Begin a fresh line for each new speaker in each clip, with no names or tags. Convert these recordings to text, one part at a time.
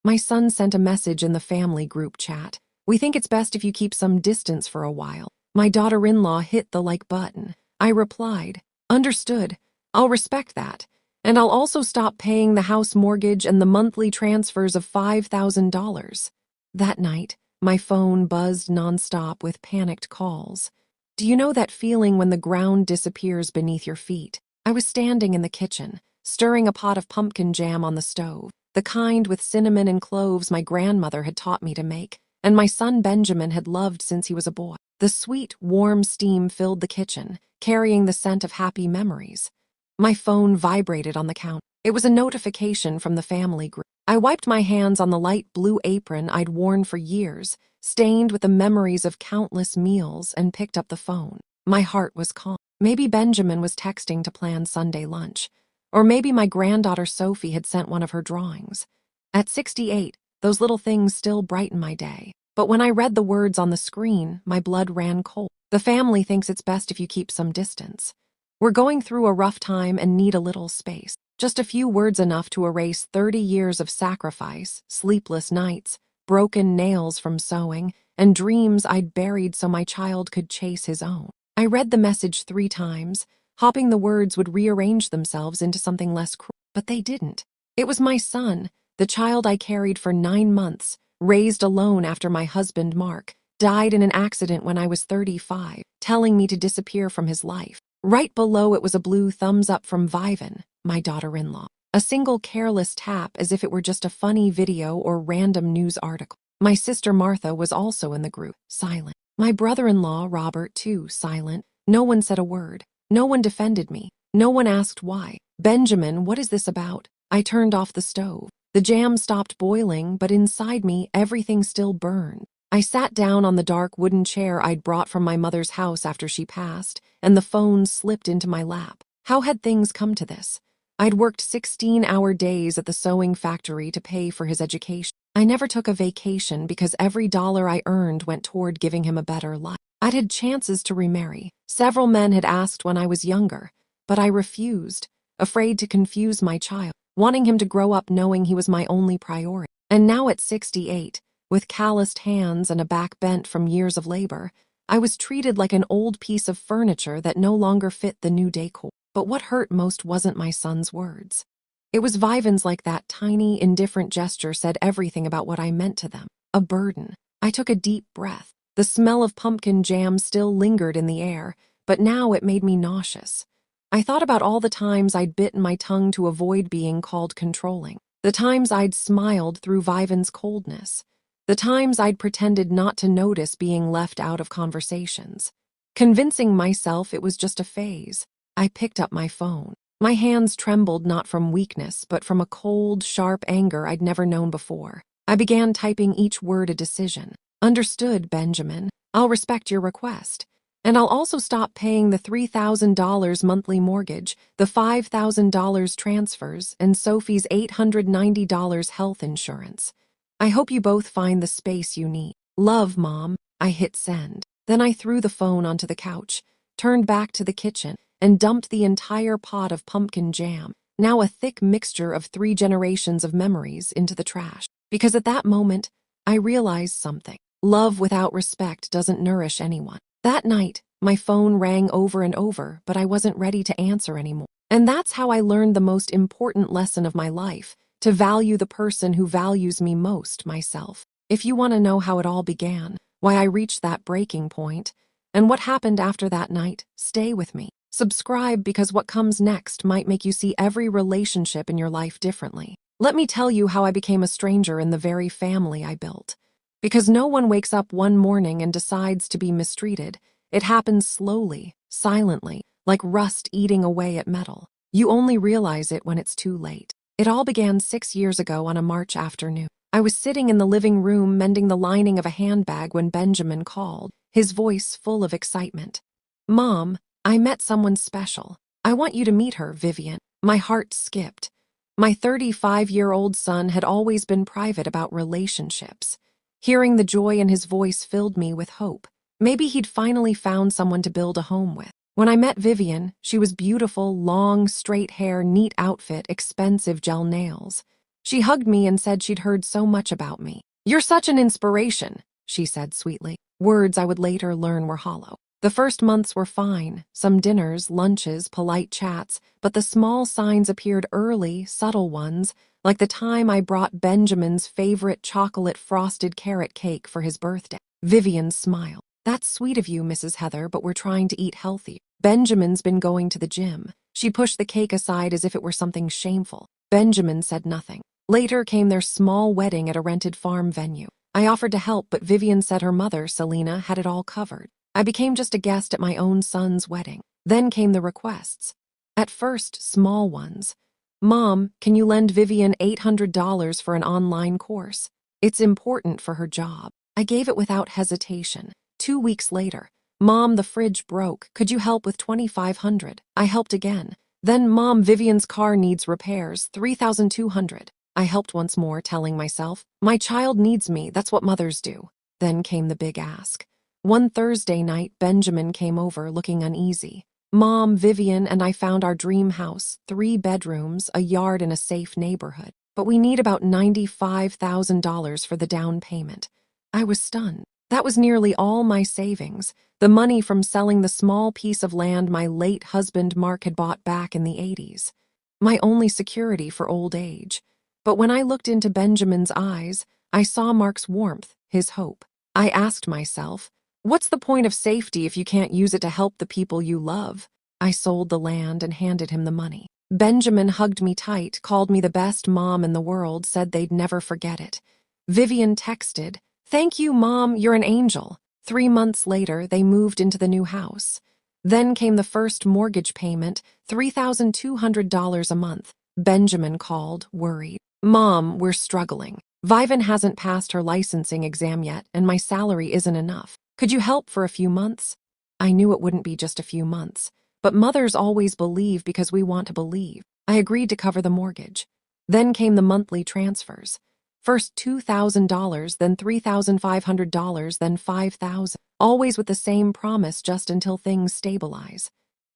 My son sent a message in the family group chat. We think it's best if you keep some distance for a while. My daughter-in-law hit the like button. I replied, understood. I'll respect that. And I'll also stop paying the house mortgage and the monthly transfers of $5,000. That night, my phone buzzed nonstop with panicked calls. Do you know that feeling when the ground disappears beneath your feet? I was standing in the kitchen, stirring a pot of pumpkin jam on the stove, the kind with cinnamon and cloves my grandmother had taught me to make, and my son Benjamin had loved since he was a boy. The sweet, warm steam filled the kitchen, carrying the scent of happy memories. My phone vibrated on the counter. It was a notification from the family group. I wiped my hands on the light blue apron I'd worn for years, stained with the memories of countless meals, and picked up the phone. My heart was calm. Maybe Benjamin was texting to plan Sunday lunch. Or maybe my granddaughter Sophie had sent one of her drawings. At 68, those little things still brighten my day. But when I read the words on the screen, my blood ran cold. The family thinks it's best if you keep some distance. We're going through a rough time and need a little space. Just a few words enough to erase 30 years of sacrifice, sleepless nights, broken nails from sewing, and dreams I'd buried so my child could chase his own. I read the message 3 times, hoping the words would rearrange themselves into something less cruel. But they didn't. It was my son, the child I carried for 9 months, raised alone after my husband, Mark, died in an accident when I was 35, telling me to disappear from his life. Right below it was a blue thumbs up from Vivian, my daughter-in-law. A single careless tap as if it were just a funny video or random news article. My sister Martha was also in the group, silent. My brother-in-law, Robert, too, silent. No one said a word. No one defended me. No one asked why. Benjamin, what is this about? I turned off the stove. The jam stopped boiling, but inside me, everything still burned. I sat down on the dark wooden chair I'd brought from my mother's house after she passed, and the phone slipped into my lap. How had things come to this? I'd worked 16-hour days at the sewing factory to pay for his education. I never took a vacation because every dollar I earned went toward giving him a better life. I'd had chances to remarry. Several men had asked when I was younger, but I refused, afraid to confuse my child, wanting him to grow up knowing he was my only priority. And now at 68, with calloused hands and a back bent from years of labor, I was treated like an old piece of furniture that no longer fit the new decor. But what hurt most wasn't my son's words. It was Vivian's. Like that tiny, indifferent gesture said everything about what I meant to them. A burden. I took a deep breath. The smell of pumpkin jam still lingered in the air, but now it made me nauseous. I thought about all the times I'd bitten my tongue to avoid being called controlling. The times I'd smiled through Vivian's coldness. The times I'd pretended not to notice being left out of conversations. Convincing myself it was just a phase. I picked up my phone. My hands trembled not from weakness, but from a cold, sharp anger I'd never known before. I began typing each word a decision. Understood, Benjamin. I'll respect your request. And I'll also stop paying the $3,000 monthly mortgage, the $5,000 transfers, and Sophie's $890 health insurance. I hope you both find the space you need. Love, Mom. I hit send. Then I threw the phone onto the couch, turned back to the kitchen, and dumped the entire pot of pumpkin jam, now a thick mixture of 3 generations of memories, into the trash. Because at that moment, I realized something. Love without respect doesn't nourish anyone. That night, my phone rang over and over, but I wasn't ready to answer anymore. And that's how I learned the most important lesson of my life, to value the person who values me most, myself. If you want to know how it all began, why I reached that breaking point, and what happened after that night, stay with me. Subscribe, because what comes next might make you see every relationship in your life differently. Let me tell you how I became a stranger in the very family I built. Because no one wakes up one morning and decides to be mistreated. It happens slowly, silently, like rust eating away at metal. You only realize it when it's too late. It all began 6 years ago on a March afternoon. I was sitting in the living room mending the lining of a handbag when Benjamin called, his voice full of excitement. Mom, I met someone special. I want you to meet her, Vivian. My heart skipped. My 35-year-old son had always been private about relationships. Hearing the joy in his voice filled me with hope. Maybe he'd finally found someone to build a home with. When I met Vivian, she was beautiful, long, straight hair, neat outfit, expensive gel nails. She hugged me and said she'd heard so much about me. "You're such an inspiration," she said sweetly. Words I would later learn were hollow. The first months were fine, some dinners, lunches, polite chats, but the small signs appeared early, subtle ones, like the time I brought Benjamin's favorite chocolate frosted carrot cake for his birthday. Vivian smiled. "That's sweet of you, Mrs. Heather, but we're trying to eat healthy. Benjamin's been going to the gym." She pushed the cake aside as if it were something shameful. Benjamin said nothing. Later came their small wedding at a rented farm venue. I offered to help, but Vivian said her mother, Selena, had it all covered. I became just a guest at my own son's wedding. Then came the requests. At first, small ones. "Mom, can you lend Vivian $800 for an online course? It's important for her job." I gave it without hesitation. 2 weeks later, "Mom, the fridge broke. Could you help with $2,500? I helped again. Then, "Mom, Vivian's car needs repairs. $3,200. I helped once more, telling myself, "My child needs me, that's what mothers do." Then came the big ask. One Thursday night, Benjamin came over looking uneasy. "Mom, Vivian, and I found our dream house, 3 bedrooms, a yard in a safe neighborhood. But we need about $95,000 for the down payment." I was stunned. That was nearly all my savings, the money from selling the small piece of land my late husband Mark had bought back in the 80s. My only security for old age. But when I looked into Benjamin's eyes, I saw Mark's warmth, his hope. I asked myself, what's the point of safety if you can't use it to help the people you love? I sold the land and handed him the money. Benjamin hugged me tight, called me the best mom in the world, said they'd never forget it. Vivian texted, "Thank you, Mom, you're an angel." 3 months later, they moved into the new house. Then came the first mortgage payment, $3,200 a month. Benjamin called, worried. "Mom, we're struggling. Vivian hasn't passed her licensing exam yet, and my salary isn't enough. Could you help for a few months?" I knew it wouldn't be just a few months, but mothers always believe because we want to believe. I agreed to cover the mortgage. Then came the monthly transfers. First $2,000, then $3,500, then $5,000, always with the same promise, just until things stabilize.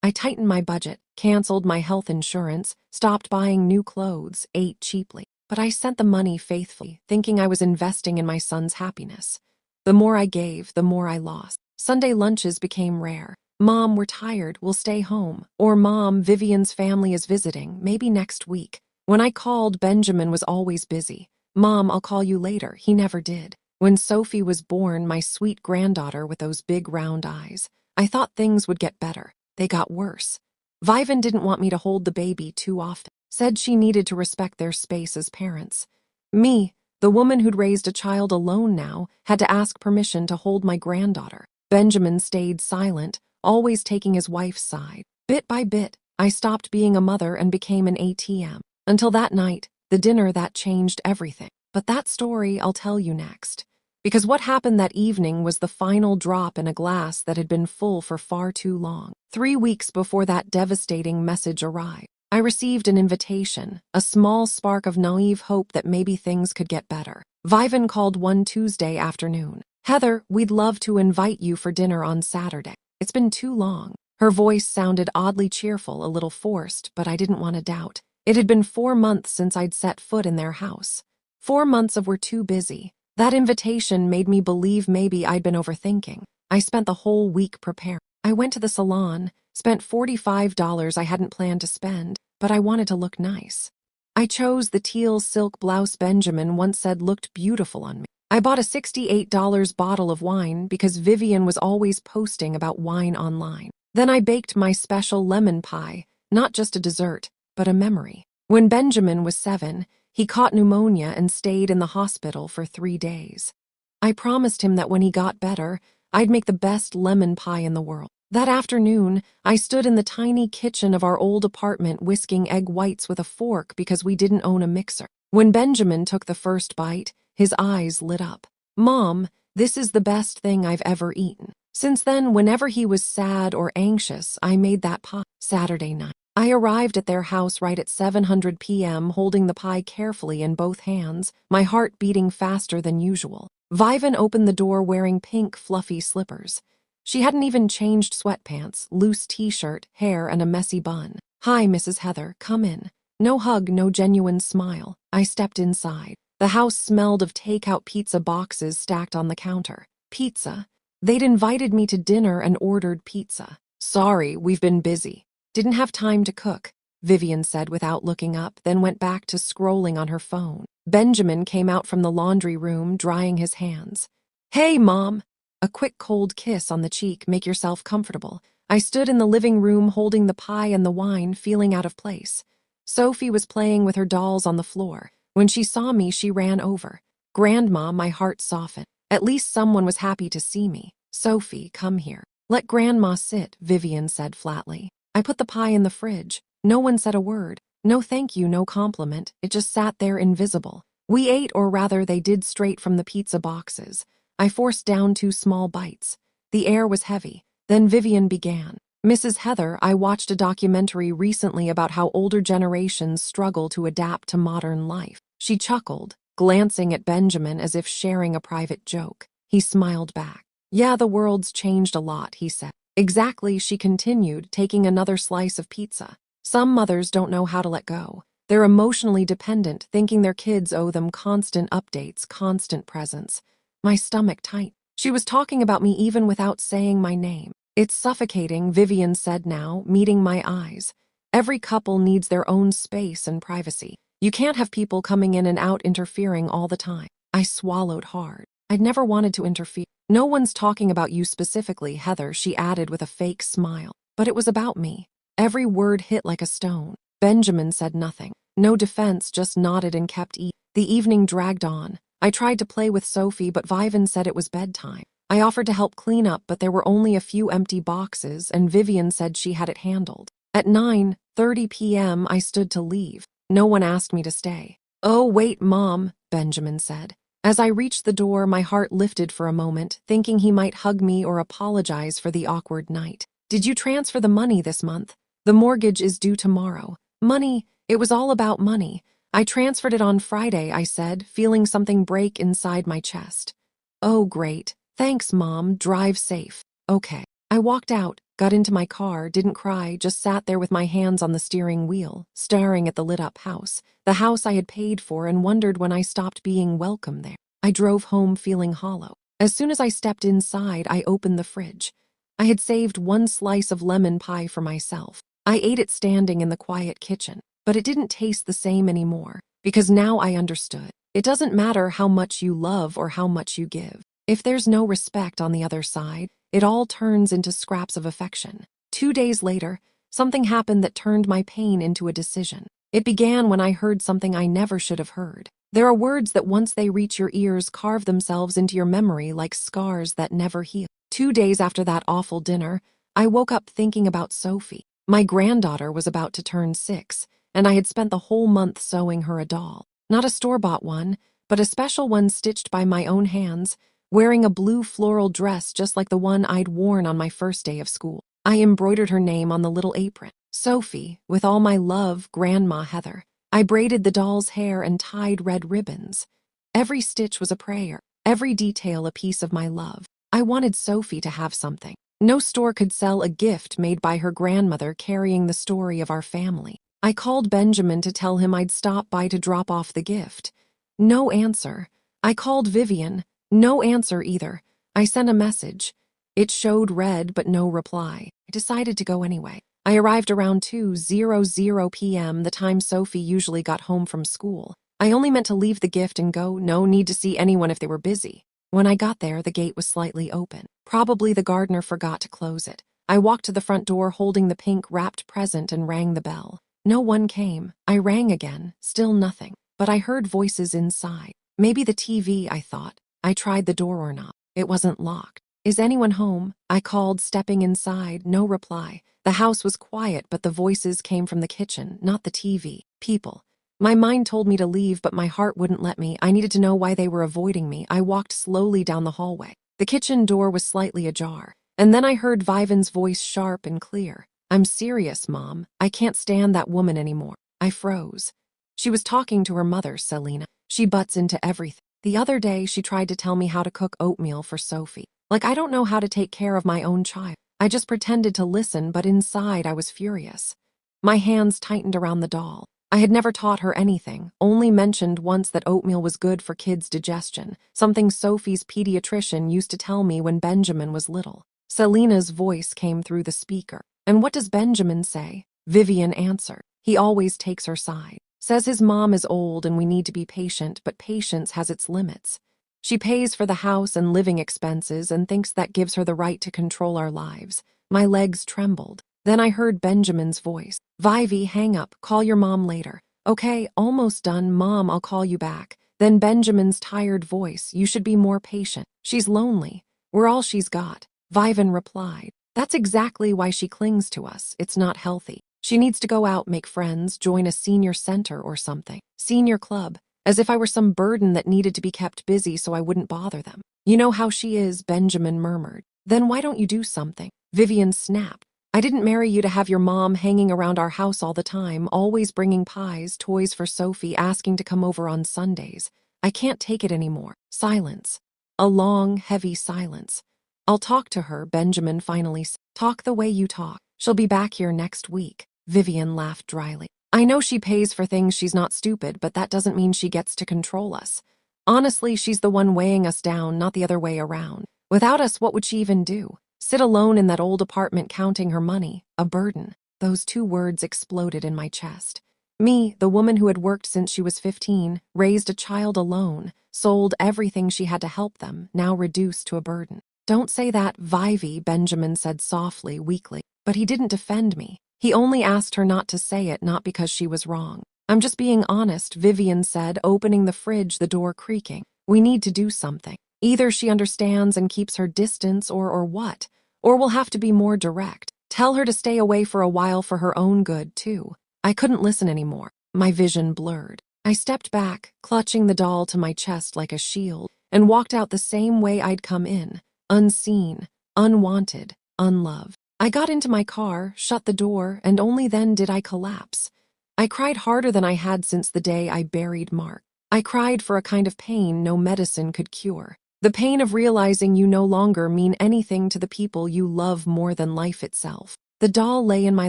I tightened my budget, canceled my health insurance, stopped buying new clothes, ate cheaply. But I sent the money faithfully, thinking I was investing in my son's happiness. The more I gave, the more I lost. Sunday lunches became rare. "Mom, we're tired, we'll stay home." Or, "Mom, Vivian's family is visiting, maybe next week." When I called, Benjamin was always busy. "Mom, I'll call you later." He never did. When Sophie was born, my sweet granddaughter with those big round eyes, I thought things would get better. They got worse. Vivian didn't want me to hold the baby too often, said she needed to respect their space as parents. Me, the woman who'd raised a child alone now, had to ask permission to hold my granddaughter. Benjamin stayed silent, always taking his wife's side. Bit by bit, I stopped being a mother and became an ATM. Until that night, the dinner that changed everything. But that story I'll tell you next. Because what happened that evening was the final drop in a glass that had been full for far too long. 3 weeks before that devastating message arrived, I received an invitation, a small spark of naive hope that maybe things could get better. Vivian called one Tuesday afternoon. "Heather, we'd love to invite you for dinner on Saturday. It's been too long." Her voice sounded oddly cheerful, a little forced, but I didn't want to doubt. It had been 4 months since I'd set foot in their house. 4 months of "we're too busy." That invitation made me believe maybe I'd been overthinking. I spent the whole week preparing. I went to the salon, spent $45 I hadn't planned to spend, but I wanted to look nice. I chose the teal silk blouse Benjamin once said looked beautiful on me. I bought a $68 bottle of wine because Vivian was always posting about wine online. Then I baked my special lemon pie, not just a dessert, but a memory. When Benjamin was 7, he caught pneumonia and stayed in the hospital for 3 days. I promised him that when he got better, I'd make the best lemon pie in the world. That afternoon, I stood in the tiny kitchen of our old apartment whisking egg whites with a fork because we didn't own a mixer. When Benjamin took the first bite, his eyes lit up. "Mom, this is the best thing I've ever eaten." Since then, whenever he was sad or anxious, I made that pie. Saturday night, I arrived at their house right at 7:00 p.m., holding the pie carefully in both hands, my heart beating faster than usual. Vivian opened the door wearing pink, fluffy slippers. She hadn't even changed sweatpants, loose t-shirt, hair, and a messy bun. "Hi, Mrs. Heather, come in." No hug, no genuine smile. I stepped inside. The house smelled of takeout pizza boxes stacked on the counter. Pizza. They'd invited me to dinner and ordered pizza. Sorry, we've been busy. Didn't have time to cook, Vivian said without looking up, then went back to scrolling on her phone. Benjamin came out from the laundry room, drying his hands. Hey, Mom! A quick cold kiss on the cheek. Make yourself comfortable. I stood in the living room holding the pie and the wine, feeling out of place. Sophie was playing with her dolls on the floor. When she saw me, she ran over. Grandma, my heart softened. At least someone was happy to see me. Sophie, come here. Let Grandma sit, Vivian said flatly. I put the pie in the fridge. No one said a word. No thank you, no compliment. It just sat there invisible. We ate, or rather they did, straight from the pizza boxes. I forced down 2 small bites. The air was heavy. Then Vivian began. Mrs. Heather, I watched a documentary recently about how older generations struggle to adapt to modern life. She chuckled, glancing at Benjamin as if sharing a private joke. He smiled back. Yeah, the world's changed a lot, he said. Exactly, she continued, taking another slice of pizza. Some mothers don't know how to let go. They're emotionally dependent, thinking their kids owe them constant updates, constant presence. My stomach tightened. She was talking about me even without saying my name. It's suffocating, Vivian said now, meeting my eyes. Every couple needs their own space and privacy. You can't have people coming in and out interfering all the time. I swallowed hard. I'd never wanted to interfere. No one's talking about you specifically, Heather, she added with a fake smile. But it was about me. Every word hit like a stone. Benjamin said nothing. No defense, just nodded and kept eating. The evening dragged on. I tried to play with Sophie, but Vivian said it was bedtime. I offered to help clean up, but there were only a few empty boxes, and Vivian said she had it handled. At 9:30 p.m., I stood to leave. No one asked me to stay. Oh, wait, Mom, Benjamin said. As I reached the door, my heart lifted for a moment, thinking he might hug me or apologize for the awkward night. Did you transfer the money this month? The mortgage is due tomorrow. Money, it was all about money. I transferred it on Friday, I said, feeling something break inside my chest. Oh, great. Thanks, Mom. Drive safe. Okay. I walked out, got into my car, didn't cry, just sat there with my hands on the steering wheel, staring at the lit-up house, the house I had paid for, and wondered when I stopped being welcome there. I drove home feeling hollow. As soon as I stepped inside, I opened the fridge. I had saved 1 slice of lemon pie for myself. I ate it standing in the quiet kitchen, but it didn't taste the same anymore, because now I understood. It doesn't matter how much you love or how much you give. If there's no respect on the other side, it all turns into scraps of affection. 2 days later, something happened that turned my pain into a decision. It began when I heard something I never should have heard. There are words that once they reach your ears carve themselves into your memory like scars that never heal. 2 days after that awful dinner, I woke up thinking about Sophie. My granddaughter was about to turn 6, and I had spent the whole month sewing her a doll. Not a store-bought one, but a special one stitched by my own hands, wearing a blue floral dress just like the one I'd worn on my first day of school. I embroidered her name on the little apron. Sophie, with all my love, Grandma Heather. I braided the doll's hair and tied red ribbons. Every stitch was a prayer, every detail a piece of my love. I wanted Sophie to have something. No store could sell a gift made by her grandmother carrying the story of our family. I called Benjamin to tell him I'd stop by to drop off the gift. No answer. I called Vivian. No answer either. I sent a message. It showed read but no reply. I decided to go anyway. I arrived around 2:00 p.m., the time Sophie usually got home from school. I only meant to leave the gift and go, no need to see anyone if they were busy. When I got there, the gate was slightly open. Probably the gardener forgot to close it. I walked to the front door holding the pink wrapped present and rang the bell. No one came. I rang again, still nothing. But I heard voices inside. Maybe the TV, I thought. I tried the door knob. It wasn't locked. Is anyone home? I called, stepping inside. No reply. The house was quiet, but the voices came from the kitchen, not the TV. People. My mind told me to leave, but my heart wouldn't let me. I needed to know why they were avoiding me. I walked slowly down the hallway. The kitchen door was slightly ajar. And then I heard Vivian's voice, sharp and clear. I'm serious, Mom. I can't stand that woman anymore. I froze. She was talking to her mother, Selena. She butts into everything. The other day, she tried to tell me how to cook oatmeal for Sophie. Like I don't know how to take care of my own child. I just pretended to listen, but inside I was furious. My hands tightened around the doll. I had never taught her anything, only mentioned once that oatmeal was good for kids' digestion, something Sophie's pediatrician used to tell me when Benjamin was little. Selena's voice came through the speaker. "And what does Benjamin say?" Vivian answered. "He always takes her side. Says his mom is old and we need to be patient, but patience has its limits. She pays for the house and living expenses and thinks that gives her the right to control our lives." My legs trembled. Then I heard Benjamin's voice. "Vivy, hang up. Call your mom later." "Okay, almost done, Mom, I'll call you back." Then Benjamin's tired voice. "You should be more patient. She's lonely. We're all she's got." Vivian replied. "That's exactly why she clings to us. It's not healthy. She needs to go out, make friends, join a senior center or something. Senior club. As if I were some burden that needed to be kept busy so I wouldn't bother them." "You know how she is," Benjamin murmured. "Then why don't you do something?" Vivian snapped. "I didn't marry you to have your mom hanging around our house all the time, always bringing pies, toys for Sophie, asking to come over on Sundays. I can't take it anymore." Silence. A long, heavy silence. "I'll talk to her," Benjamin finally said. "Talk the way you talk. She'll be back here next week." Vivian laughed dryly. "I know she pays for things, she's not stupid, but that doesn't mean she gets to control us. Honestly, she's the one weighing us down, not the other way around. Without us, what would she even do? Sit alone in that old apartment counting her money, a burden." Those two words exploded in my chest. Me, the woman who had worked since she was 15, raised a child alone, sold everything she had to help them, now reduced to a burden. "Don't say that, Vivy," Benjamin said softly, weakly. But he didn't defend me. He only asked her not to say it, not because she was wrong. "I'm just being honest," Vivian said, opening the fridge, the door creaking. "We need to do something. Either she understands and keeps her distance or what? Or we'll have to be more direct. Tell her to stay away for a while for her own good, too." I couldn't listen anymore. My vision blurred. I stepped back, clutching the doll to my chest like a shield, and walked out the same way I'd come in, unseen, unwanted, unloved. I got into my car, shut the door, and only then did I collapse. I cried harder than I had since the day I buried Mark. I cried for a kind of pain no medicine could cure. The pain of realizing you no longer mean anything to the people you love more than life itself. The doll lay in my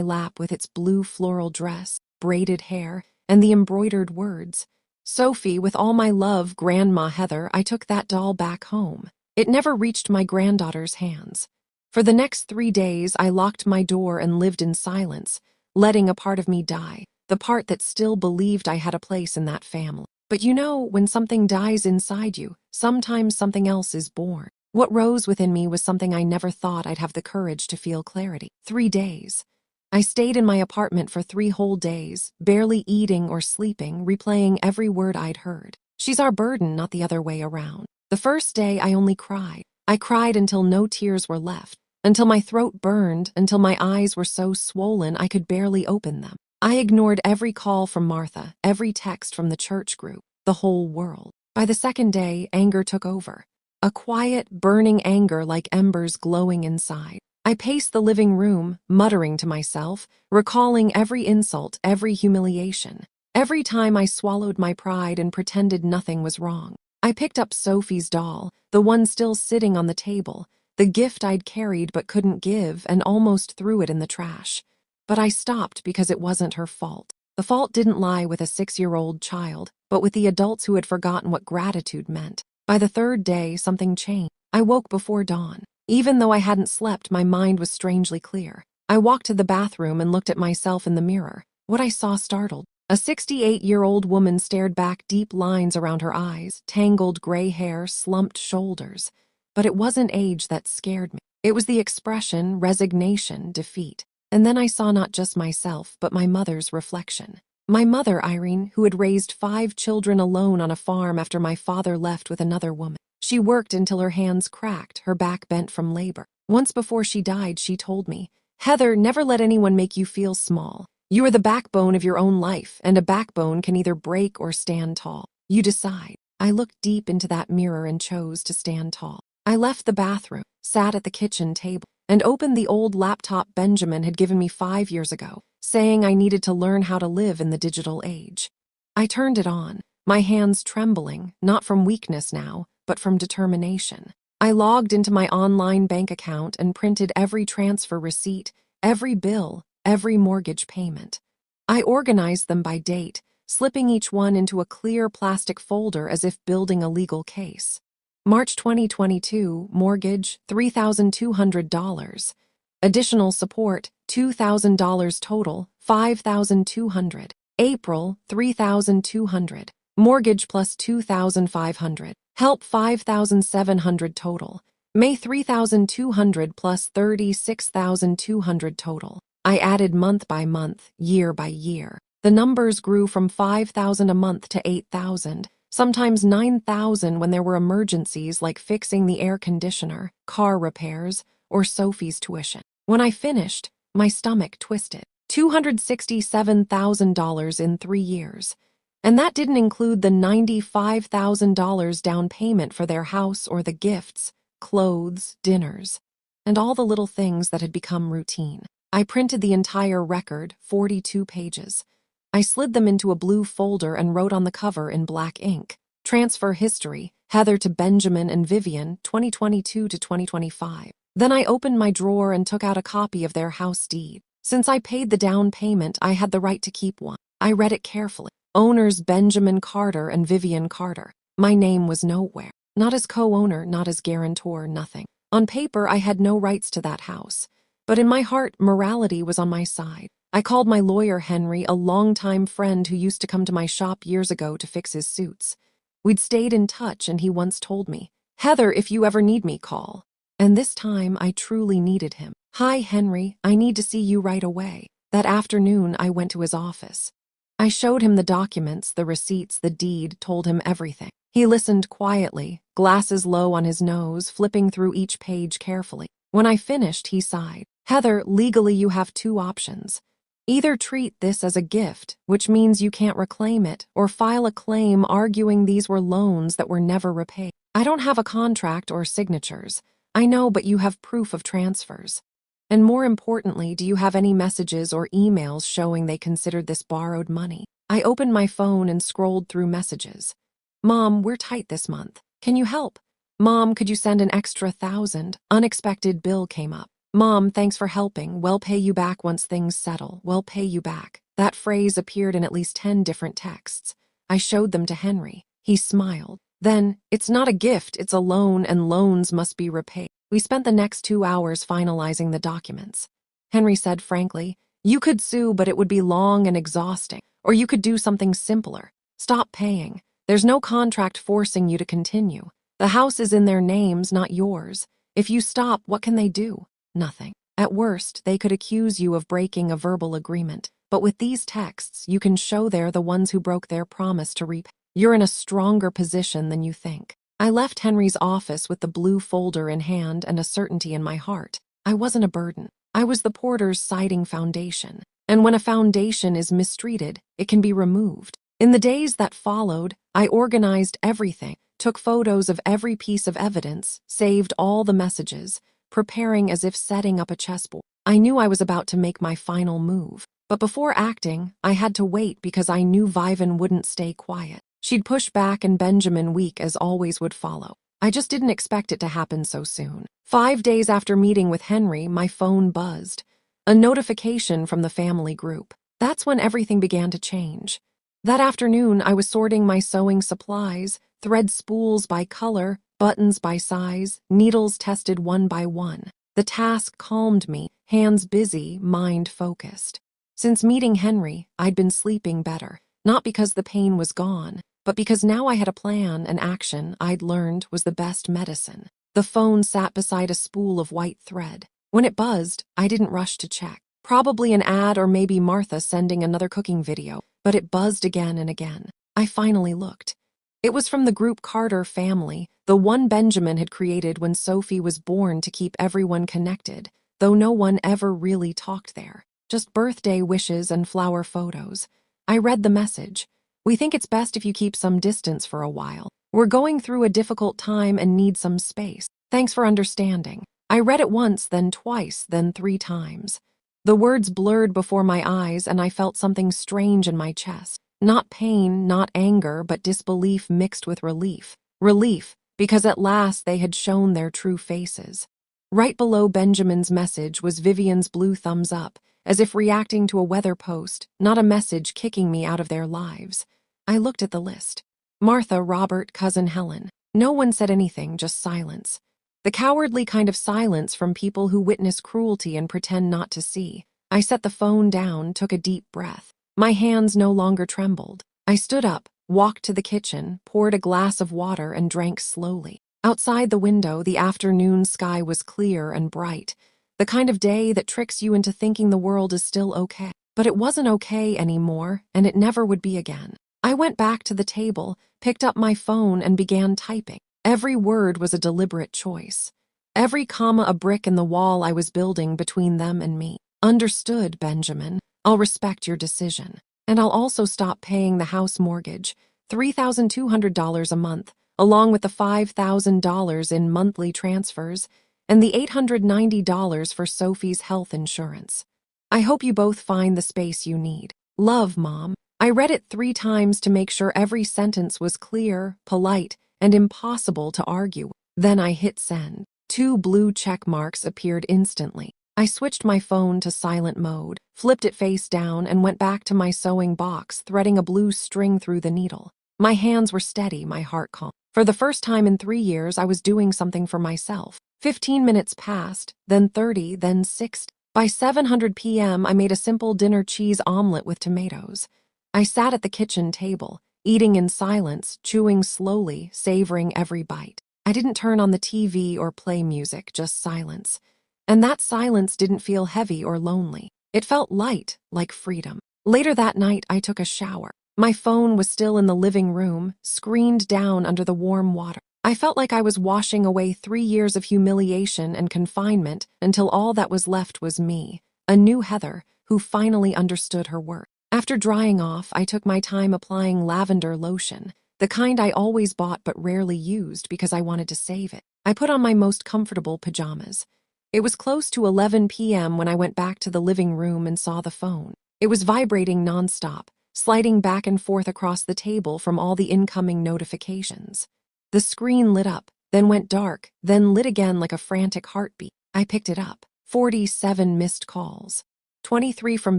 lap with its blue floral dress, braided hair, and the embroidered words. "Sophie, with all my love, Grandma Heather." I took that doll back home. It never reached my granddaughter's hands. For the next 3 days, I locked my door and lived in silence, letting a part of me die, the part that still believed I had a place in that family. But you know, when something dies inside you, sometimes something else is born. What rose within me was something I never thought I'd have the courage to feel clarity. 3 days. I stayed in my apartment for 3 whole days, barely eating or sleeping, replaying every word I'd heard. She's our burden, not the other way around. The first day, I only cried. I cried until no tears were left, until my throat burned, until my eyes were so swollen I could barely open them. I ignored every call from Martha, every text from the church group, the whole world. By the second day, anger took over. A quiet, burning anger like embers glowing inside. I paced the living room, muttering to myself, recalling every insult, every humiliation. Every time I swallowed my pride and pretended nothing was wrong. I picked up Sophie's doll, the one still sitting on the table, the gift I'd carried but couldn't give, and almost threw it in the trash. But I stopped because it wasn't her fault. The fault didn't lie with a 6-year-old child, but with the adults who had forgotten what gratitude meant. By the 3rd day, something changed. I woke before dawn. Even though I hadn't slept, my mind was strangely clear. I walked to the bathroom and looked at myself in the mirror. What I saw startled. A 68-year-old woman stared back, deep lines around her eyes, tangled gray hair, slumped shoulders. But it wasn't age that scared me. It was the expression, resignation, defeat. And then I saw not just myself, but my mother's reflection. My mother, Irene, who had raised 5 children alone on a farm after my father left with another woman. She worked until her hands cracked, her back bent from labor. Once before she died, she told me, "Heather, never let anyone make you feel small. You are the backbone of your own life, and a backbone can either break or stand tall. You decide." I looked deep into that mirror and chose to stand tall. I left the bathroom, sat at the kitchen table, and opened the old laptop Benjamin had given me 5 years ago, saying I needed to learn how to live in the digital age. I turned it on, my hands trembling, not from weakness now, but from determination. I logged into my online bank account and printed every transfer receipt, every bill, every mortgage payment. I organized them by date, slipping each one into a clear plastic folder as if building a legal case. March 2022, mortgage, $3,200. Additional support, $2,000 total, $5,200. April, $3,200. Mortgage plus $2,500. Help $5,700 total. May $3,200 plus $36,200 total. I added month by month, year by year. The numbers grew from $5,000 a month to $8,000, sometimes $9,000 when there were emergencies like fixing the air conditioner, car repairs, or Sophie's tuition. When I finished, my stomach twisted. $267,000 in 3 years. And that didn't include the $95,000 down payment for their house or the gifts, clothes, dinners, and all the little things that had become routine. I printed the entire record, 42 pages. I slid them into a blue folder and wrote on the cover in black ink, "Transfer history, Heather to Benjamin and Vivian, 2022 to 2025. Then I opened my drawer and took out a copy of their house deed. Since I paid the down payment, I had the right to keep one. I read it carefully. Owners Benjamin Carter and Vivian Carter. My name was nowhere. Not as co-owner, not as guarantor, nothing. On paper, I had no rights to that house. But in my heart, morality was on my side. I called my lawyer, Henry, a longtime friend who used to come to my shop years ago to fix his suits. We'd stayed in touch, and he once told me, "Heather, if you ever need me, call." And this time, I truly needed him. "Hi, Henry, I need to see you right away." That afternoon, I went to his office. I showed him the documents, the receipts, the deed, told him everything. He listened quietly, glasses low on his nose, flipping through each page carefully. When I finished, he sighed. "Heather, legally you have 2 options. Either treat this as a gift, which means you can't reclaim it, or file a claim arguing these were loans that were never repaid. I don't have a contract or signatures. I know, but you have proof of transfers. And more importantly, do you have any messages or emails showing they considered this borrowed money?" I opened my phone and scrolled through messages. "Mom, we're tight this month. Can you help? Mom, could you send an extra $1,000? Unexpected bill came up. Mom, thanks for helping. We'll pay you back once things settle. We'll pay you back." That phrase appeared in at least 10 different texts. I showed them to Henry. He smiled. Then, "It's not a gift, it's a loan, and loans must be repaid." We spent the next 2 hours finalizing the documents. Henry said frankly, "You could sue, but it would be long and exhausting. Or you could do something simpler. Stop paying. There's no contract forcing you to continue. The house is in their names, not yours. If you stop, what can they do? Nothing. At worst, they could accuse you of breaking a verbal agreement. But with these texts, you can show they're the ones who broke their promise to repay. You're in a stronger position than you think." I left Henry's office with the blue folder in hand and a certainty in my heart. I wasn't a burden. I was the porter's siding foundation. And when a foundation is mistreated, it can be removed. In the days that followed, I organized everything, took photos of every piece of evidence, saved all the messages, preparing as if setting up a chessboard. I knew I was about to make my final move. But before acting, I had to wait because I knew Vivian wouldn't stay quiet. She'd push back and Benjamin weak as always would follow. I just didn't expect it to happen so soon. 5 days after meeting with Henry, my phone buzzed. A notification from the family group. That's when everything began to change. That afternoon, I was sorting my sewing supplies, thread spools by color, buttons by size, needles tested one by one. The task calmed me, hands busy, mind focused. Since meeting Henry, I'd been sleeping better, not because the pain was gone, but because now I had a plan and action I'd learned was the best medicine. The phone sat beside a spool of white thread. When it buzzed, I didn't rush to check. Probably an ad or maybe Martha sending another cooking video, but it buzzed again and again. I finally looked. It was from the group Carter family, the one Benjamin had created when Sophie was born to keep everyone connected, though no one ever really talked there. Just birthday wishes and flower photos. I read the message. "We think it's best if you keep some distance for a while. We're going through a difficult time and need some space. Thanks for understanding." I read it once, then twice, then 3 times. The words blurred before my eyes and I felt something strange in my chest. Not pain, not anger, but disbelief mixed with relief. Relief, because at last they had shown their true faces. Right below Benjamin's message was Vivian's blue thumbs up, as if reacting to a weather post, not a message kicking me out of their lives. I looked at the list. Martha, Robert, cousin Helen. No one said anything, just silence. The cowardly kind of silence from people who witness cruelty and pretend not to see. I set the phone down, took a deep breath. My hands no longer trembled. I stood up, walked to the kitchen, poured a glass of water, and drank slowly. Outside the window, the afternoon sky was clear and bright, the kind of day that tricks you into thinking the world is still okay. But it wasn't okay anymore, and it never would be again. I went back to the table, picked up my phone, and began typing. Every word was a deliberate choice. Every comma a brick in the wall I was building between them and me. Understood, Benjamin. I'll respect your decision. And I'll also stop paying the house mortgage, $3,200 a month, along with the $5,000 in monthly transfers, and the $890 for Sophie's health insurance. I hope you both find the space you need. Love, Mom. I read it 3 times to make sure every sentence was clear, polite, and impossible to argue. Then I hit send. 2 blue check marks appeared instantly. I switched my phone to silent mode, flipped it face down, and went back to my sewing box, threading a blue string through the needle. My hands were steady, my heart calm. For the first time in 3 years, I was doing something for myself. 15 minutes passed, then 30, then 60. By 7:00 p.m., I made a simple dinner cheese omelet with tomatoes. I sat at the kitchen table, eating in silence, chewing slowly, savoring every bite. I didn't turn on the TV or play music, just silence. And that silence didn't feel heavy or lonely. It felt light, like freedom. Later that night, I took a shower. My phone was still in the living room, screened down under the warm water. I felt like I was washing away 3 years of humiliation and confinement until all that was left was me, a new Heather who finally understood her worth. After drying off, I took my time applying lavender lotion, the kind I always bought but rarely used because I wanted to save it. I put on my most comfortable pajamas. It was close to 11 p.m. when I went back to the living room and saw the phone. It was vibrating nonstop, sliding back and forth across the table from all the incoming notifications. The screen lit up, then went dark, then lit again like a frantic heartbeat. I picked it up. 47 missed calls. 23 from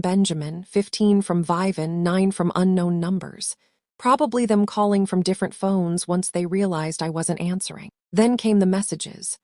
Benjamin, 15 from Vivan, 9 from unknown numbers. Probably them calling from different phones once they realized I wasn't answering. Then came the messages.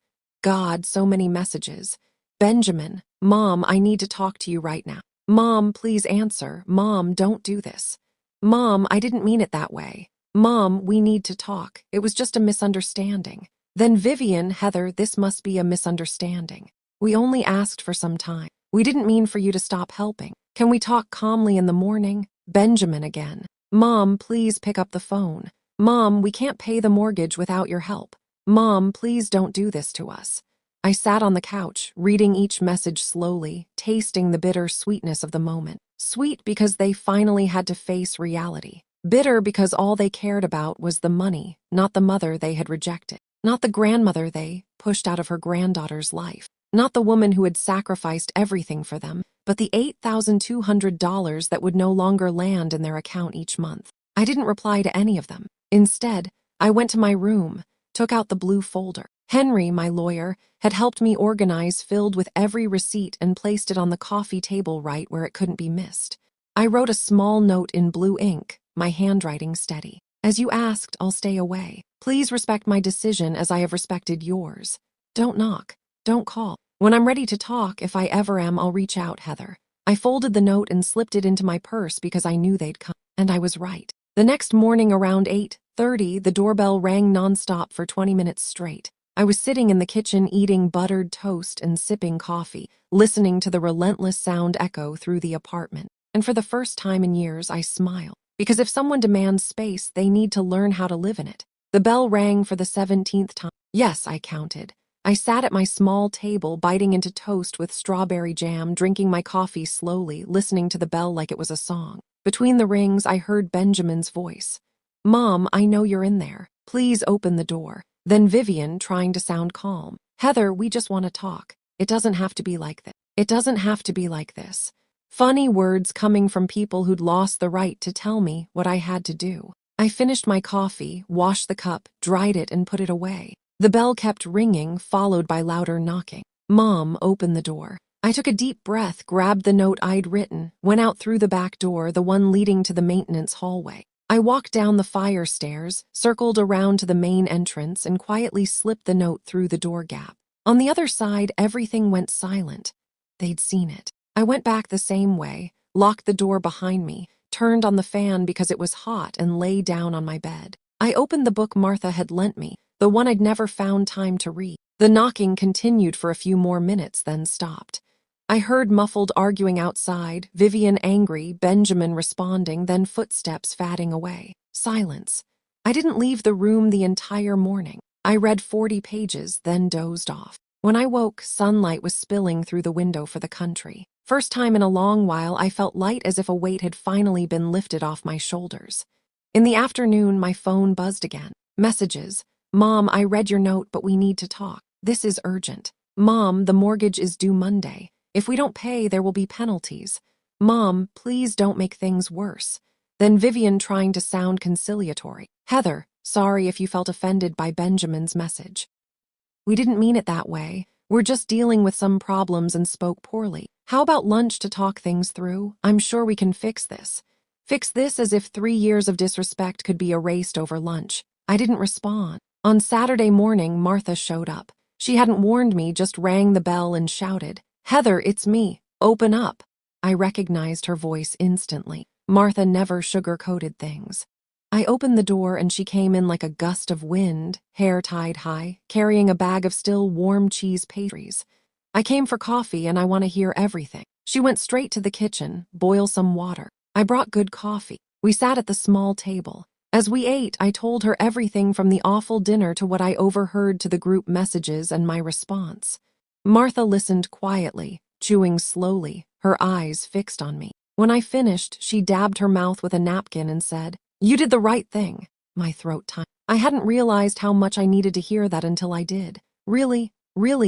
God, so many messages. Benjamin, Mom, I need to talk to you right now. Mom, please answer. Mom, don't do this. Mom, I didn't mean it that way. Mom, we need to talk. It was just a misunderstanding. Then Vivian, Heather, this must be a misunderstanding. We only asked for some time. We didn't mean for you to stop helping. Can we talk calmly in the morning? Benjamin again. Mom, please pick up the phone. Mom, we can't pay the mortgage without your help. Mom, please don't do this to us. I sat on the couch, reading each message slowly, tasting the bitter sweetness of the moment. Sweet because they finally had to face reality. Bitter because all they cared about was the money, not the mother they had rejected. Not the grandmother they pushed out of her granddaughter's life. Not the woman who had sacrificed everything for them, but the $8,200 that would no longer land in their account each month. I didn't reply to any of them. Instead, I went to my room, took out the blue folder. Henry, my lawyer, had helped me organize, filled with every receipt, and placed it on the coffee table right where it couldn't be missed. I wrote a small note in blue ink, my handwriting steady. As you asked, I'll stay away. Please respect my decision as I have respected yours. Don't knock. Don't call. When I'm ready to talk, if I ever am, I'll reach out, Heather. I folded the note and slipped it into my purse because I knew they'd come. And I was right. The next morning around 8:30, the doorbell rang nonstop for 20 minutes straight. I was sitting in the kitchen eating buttered toast and sipping coffee, listening to the relentless sound echo through the apartment. And for the first time in years, I smiled. Because if someone demands space, they need to learn how to live in it. The bell rang for the 17th time. Yes, I counted. I sat at my small table, biting into toast with strawberry jam, drinking my coffee slowly, listening to the bell like it was a song. Between the rings, I heard Benjamin's voice. Mom, I know you're in there. Please open the door. Then Vivian, trying to sound calm. Heather, we just want to talk. It doesn't have to be like this. It doesn't have to be like this. Funny words coming from people who'd lost the right to tell me what I had to do. I finished my coffee, washed the cup, dried it, and put it away. The bell kept ringing, followed by louder knocking. Mom, open the door. I took a deep breath, grabbed the note I'd written, went out through the back door, the one leading to the maintenance hallway. I walked down the fire stairs, circled around to the main entrance, and quietly slipped the note through the door gap. On the other side, everything went silent. They'd seen it. I went back the same way, locked the door behind me, turned on the fan because it was hot, and lay down on my bed. I opened the book Martha had lent me, the one I'd never found time to read. The knocking continued for a few more minutes, then stopped. I heard muffled arguing outside, Vivian angry, Benjamin responding, then footsteps fading away. Silence. I didn't leave the room the entire morning. I read 40 pages, then dozed off. When I woke, sunlight was spilling through the window for the country. First time in a long while, I felt light, as if a weight had finally been lifted off my shoulders. In the afternoon, my phone buzzed again. Messages. Mom, I read your note, but we need to talk. This is urgent. Mom, the mortgage is due Monday. If we don't pay, there will be penalties. Mom, please don't make things worse. Then Vivian trying to sound conciliatory. Heather, sorry if you felt offended by Benjamin's message. We didn't mean it that way. We're just dealing with some problems and spoke poorly. How about lunch to talk things through? I'm sure we can fix this. Fix this, as if 3 years of disrespect could be erased over lunch. I didn't respond. On Saturday morning, Martha showed up. She hadn't warned me, just rang the bell and shouted, Heather, it's me. Open up. I recognized her voice instantly. Martha never sugar-coated things. I opened the door and she came in like a gust of wind, hair tied high, carrying a bag of still warm cheese pastries. I came for coffee and I want to hear everything. She went straight to the kitchen, boil some water. I brought good coffee. We sat at the small table. As we ate, I told her everything from the awful dinner to what I overheard to the group messages and my response. Martha listened quietly, chewing slowly, her eyes fixed on me. When I finished, she dabbed her mouth with a napkin and said, You did the right thing. My throat tightened. I hadn't realized how much I needed to hear that until I did. Really,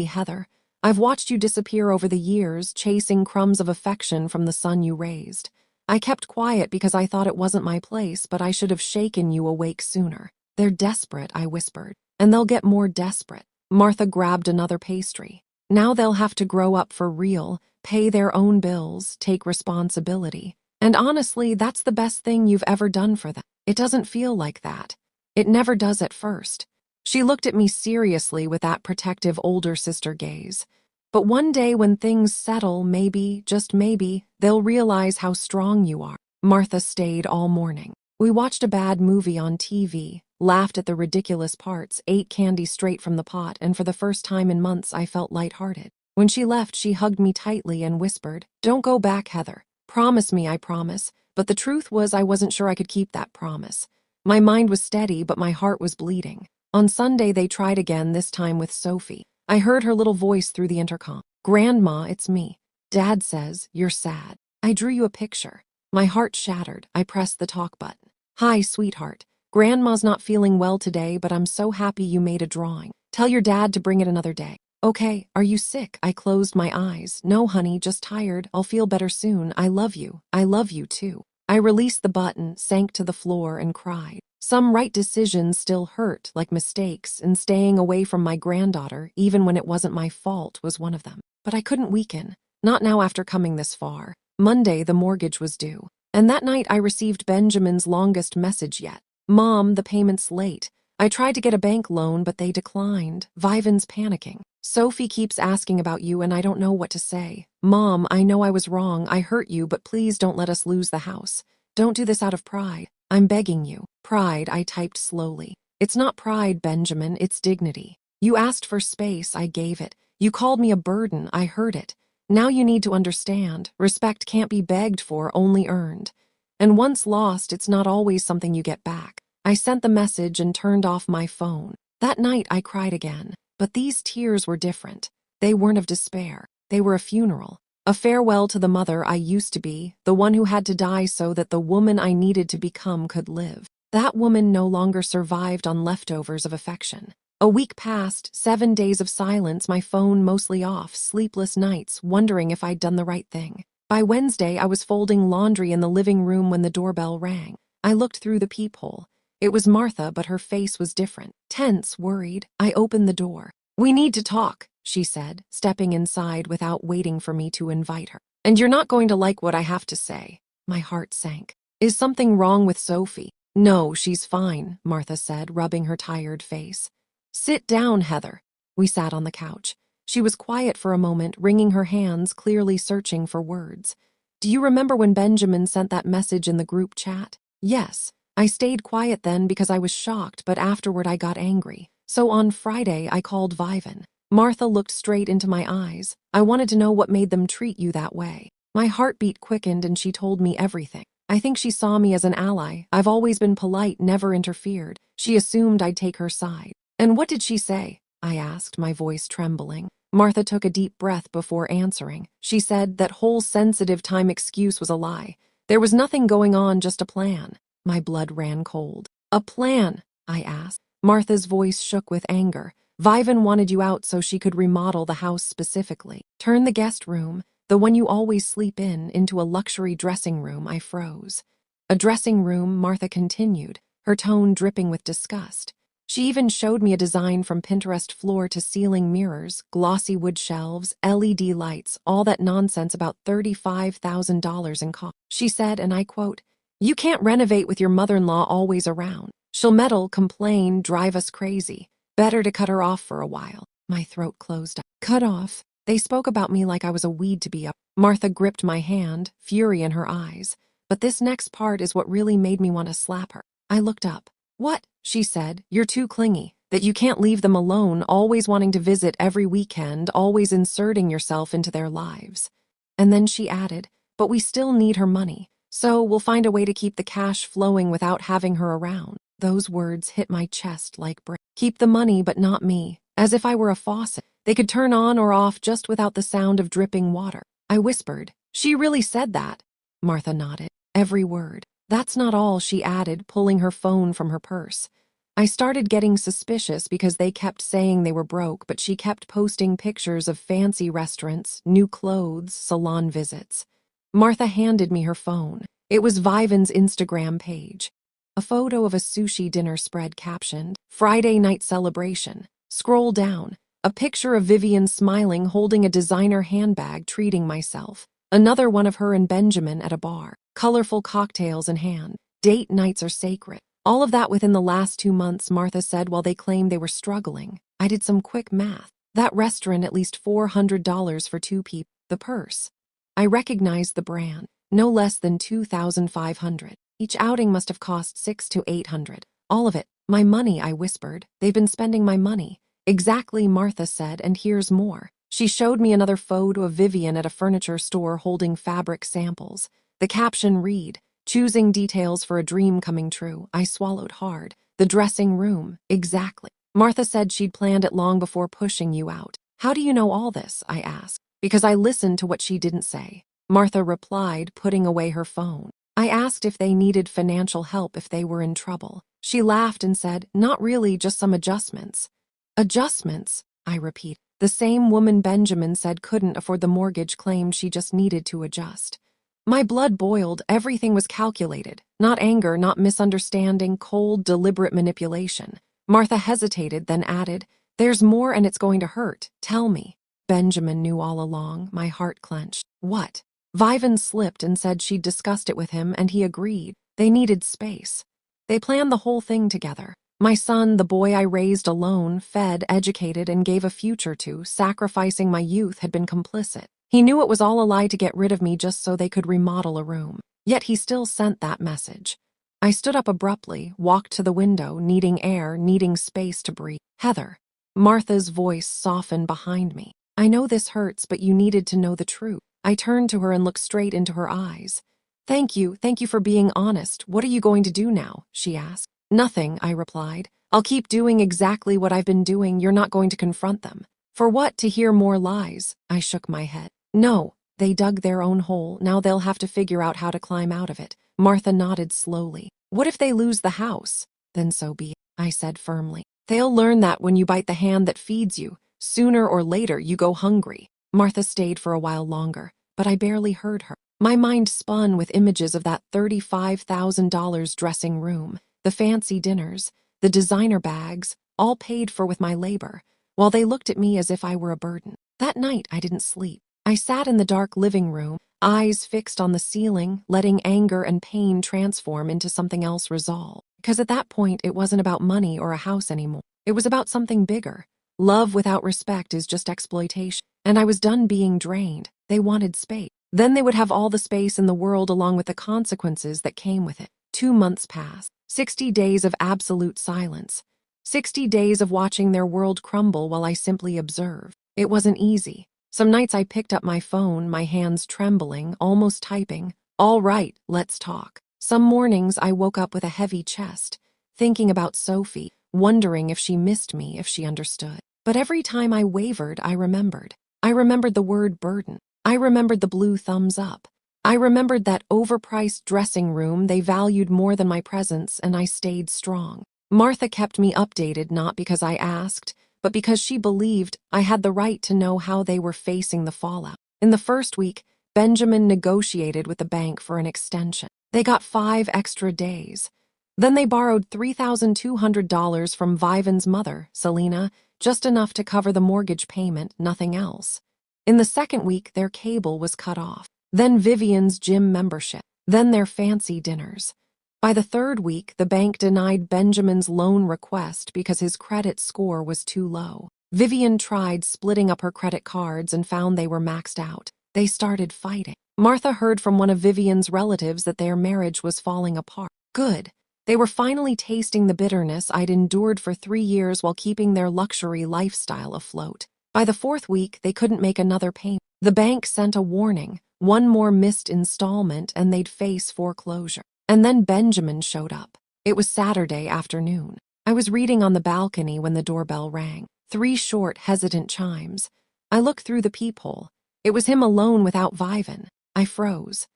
Heather, I've watched you disappear over the years, chasing crumbs of affection from the son you raised. I kept quiet because I thought it wasn't my place, but I should have shaken you awake sooner. They're desperate, I whispered, and they'll get more desperate. Martha grabbed another pastry. Now they'll have to grow up for real, pay their own bills, take responsibility. And honestly, that's the best thing you've ever done for them. It doesn't feel like that. It never does at first. She looked at me seriously with that protective older sister gaze. But one day when things settle, maybe, just maybe, they'll realize how strong you are. Martha stayed all morning. We watched a bad movie on TV, laughed at the ridiculous parts, ate candy straight from the pot, and for the first time in months I felt lighthearted. When she left, she hugged me tightly and whispered, Don't go back, Heather. Promise me, I promise. But the truth was I wasn't sure I could keep that promise. My mind was steady, but my heart was bleeding. On Sunday they tried again, this time with Sophie. I heard her little voice through the intercom. Grandma, it's me. Dad says, you're sad. I drew you a picture. My heart shattered. I pressed the talk button. Hi, sweetheart. Grandma's not feeling well today, but I'm so happy you made a drawing. Tell your dad to bring it another day. Okay, are you sick? I closed my eyes. No, honey, just tired. I'll feel better soon. I love you. I love you too. I released the button, sank to the floor, and cried. Some right decisions still hurt, like mistakes, and staying away from my granddaughter, even when it wasn't my fault, was one of them. But I couldn't weaken. Not now after coming this far. Monday, the mortgage was due. And that night I received Benjamin's longest message yet. Mom, the payment's late. I tried to get a bank loan, but they declined. Vivan's panicking. Sophie keeps asking about you and I don't know what to say. Mom, I know I was wrong. I hurt you, but please don't let us lose the house. Don't do this out of pride. I'm begging you. Pride, I typed slowly. It's not pride, Benjamin, it's dignity. You asked for space, I gave it. You called me a burden, I heard it. Now you need to understand. Respect can't be begged for, only earned. And once lost, it's not always something you get back. I sent the message and turned off my phone. That night I cried again. But these tears were different. They weren't of despair. They were a funeral. A farewell to the mother I used to be, the one who had to die so that the woman I needed to become could live. That woman no longer survived on leftovers of affection. A week passed, 7 days of silence, my phone mostly off, sleepless nights, wondering if I'd done the right thing. By Wednesday, I was folding laundry in the living room when the doorbell rang. I looked through the peephole. It was Martha, but her face was different. Tense, worried, I opened the door. We need to talk. she said, stepping inside without waiting for me to invite her. And you're not going to like what I have to say. My heart sank. Is something wrong with Sophie? No, she's fine, Martha said, rubbing her tired face. Sit down, Heather. We sat on the couch. She was quiet for a moment, wringing her hands, clearly searching for words. Do you remember when Benjamin sent that message in the group chat? Yes. I stayed quiet then because I was shocked, but afterward I got angry. So on Friday, I called Vivan. Martha looked straight into my eyes. I wanted to know what made them treat you that way. My heartbeat quickened and she told me everything. I think she saw me as an ally. I've always been polite, never interfered. She assumed I'd take her side. And what did she say? I asked, my voice trembling. Martha took a deep breath before answering. She said that whole sensitive time excuse was a lie. There was nothing going on, just a plan. My blood ran cold. A plan? I asked. Martha's voice shook with anger. Vivan wanted you out so she could remodel the house specifically. Turn the guest room, the one you always sleep in, into a luxury dressing room. I froze. A dressing room, Martha continued, her tone dripping with disgust. She even showed me a design from Pinterest: floor to ceiling mirrors, glossy wood shelves, LED lights, all that nonsense, about $35,000 in cost. She said, and I quote, "You can't renovate with your mother-in-law always around. She'll meddle, complain, drive us crazy. Better to cut her off for a while." My throat closed up. Cut off? They spoke about me like I was a weed to be up. Martha gripped my hand, fury in her eyes. But this next part is what really made me want to slap her. I looked up. What? She said. You're too clingy. That you can't leave them alone, always wanting to visit every weekend, always inserting yourself into their lives. And then she added, but we still need her money. So we'll find a way to keep the cash flowing without having her around. Those words hit my chest like bricks. Keep the money, but not me. As if I were a faucet. They could turn on or off just without the sound of dripping water. I whispered, "She really said that?" Martha nodded. Every word. That's not all, she added, pulling her phone from her purse. I started getting suspicious because they kept saying they were broke, but she kept posting pictures of fancy restaurants, new clothes, salon visits. Martha handed me her phone. It was Vivan's Instagram page. A photo of a sushi dinner spread captioned, "Friday night celebration." Scroll down. A picture of Vivian smiling, holding a designer handbag, treating myself. Another one of her and Benjamin at a bar. Colorful cocktails in hand. Date nights are sacred. All of that within the last 2 months, Martha said, while they claimed they were struggling. I did some quick math. That restaurant, at least $400 for 2 people. The purse. I recognized the brand. No less than $2,500. Each outing must have cost $600 to $800. All of it. My money, I whispered. They've been spending my money. Exactly, Martha said, and here's more. She showed me another photo of Vivian at a furniture store holding fabric samples. The caption read, "Choosing details for a dream coming true." I swallowed hard. The dressing room. Exactly. Martha said she'd planned it long before pushing you out. How do you know all this? I asked. Because I listened to what she didn't say. Martha replied, putting away her phone. I asked if they needed financial help, if they were in trouble. She laughed and said, "Not really, just some adjustments." Adjustments? I repeat. The same woman Benjamin said couldn't afford the mortgage claimed she just needed to adjust. My blood boiled. Everything was calculated. Not anger, not misunderstanding, cold, deliberate manipulation. Martha hesitated, then added, "There's more and it's going to hurt. Tell me." Benjamin knew all along. My heart clenched. What? Vivan slipped and said she'd discussed it with him, and he agreed. They needed space. They planned the whole thing together. My son, the boy I raised alone, fed, educated, and gave a future to, sacrificing my youth, had been complicit. He knew it was all a lie to get rid of me just so they could remodel a room. Yet he still sent that message. I stood up abruptly, walked to the window, needing air, needing space to breathe. "Heather." Martha's voice softened behind me. "I know this hurts, but you needed to know the truth." I turned to her and looked straight into her eyes. Thank you for being honest. What are you going to do now?" she asked. "Nothing," I replied. "I'll keep doing exactly what I've been doing. You're not going to confront them." "For what? To hear more lies?" I shook my head. "No, they dug their own hole. Now they'll have to figure out how to climb out of it." Martha nodded slowly. "What if they lose the house?" "Then so be it," I said firmly. "They'll learn that when you bite the hand that feeds you. Sooner or later, you go hungry." Martha stayed for a while longer, but I barely heard her. My mind spun with images of that $35,000 dressing room, the fancy dinners, the designer bags, all paid for with my labor. while they looked at me as if I were a burden. That night, I didn't sleep. I sat in the dark living room, eyes fixed on the ceiling, letting anger and pain transform into something else resolve. Because at that point, it wasn't about money or a house anymore. It was about something bigger. Love without respect is just exploitation. And I was done being drained. They wanted space. Then they would have all the space in the world along with the consequences that came with it. 2 months passed. 60 days of absolute silence. 60 days of watching their world crumble while I simply observed. It wasn't easy. Some nights I picked up my phone, my hands trembling, almost typing, "All right, let's talk." Some mornings I woke up with a heavy chest, thinking about Sophie, wondering if she missed me, if she understood. But every time I wavered, I remembered. I remembered the word burden. I remembered the blue thumbs up. I remembered that overpriced dressing room they valued more than my presence, and I stayed strong. Martha kept me updated not because I asked, but because she believed I had the right to know how they were facing the fallout. In the first week, Benjamin negotiated with the bank for an extension. They got 5 extra days. Then they borrowed $3,200 from Vivan's mother, Selena, just enough to cover the mortgage payment, nothing else. In the second week, their cable was cut off. Then Vivian's gym membership. Then their fancy dinners. By the third week, the bank denied Benjamin's loan request because his credit score was too low. Vivian tried splitting up her credit cards and found they were maxed out. They started fighting. Martha heard from one of Vivian's relatives that their marriage was falling apart. Good. They were finally tasting the bitterness I'd endured for 3 years while keeping their luxury lifestyle afloat. By the fourth week, they couldn't make another payment. The bank sent a warning, one more missed installment, and they'd face foreclosure. And then Benjamin showed up. It was Saturday afternoon. I was reading on the balcony when the doorbell rang. 3 short, hesitant chimes. I looked through the peephole. It was him alone without Vivan. I froze.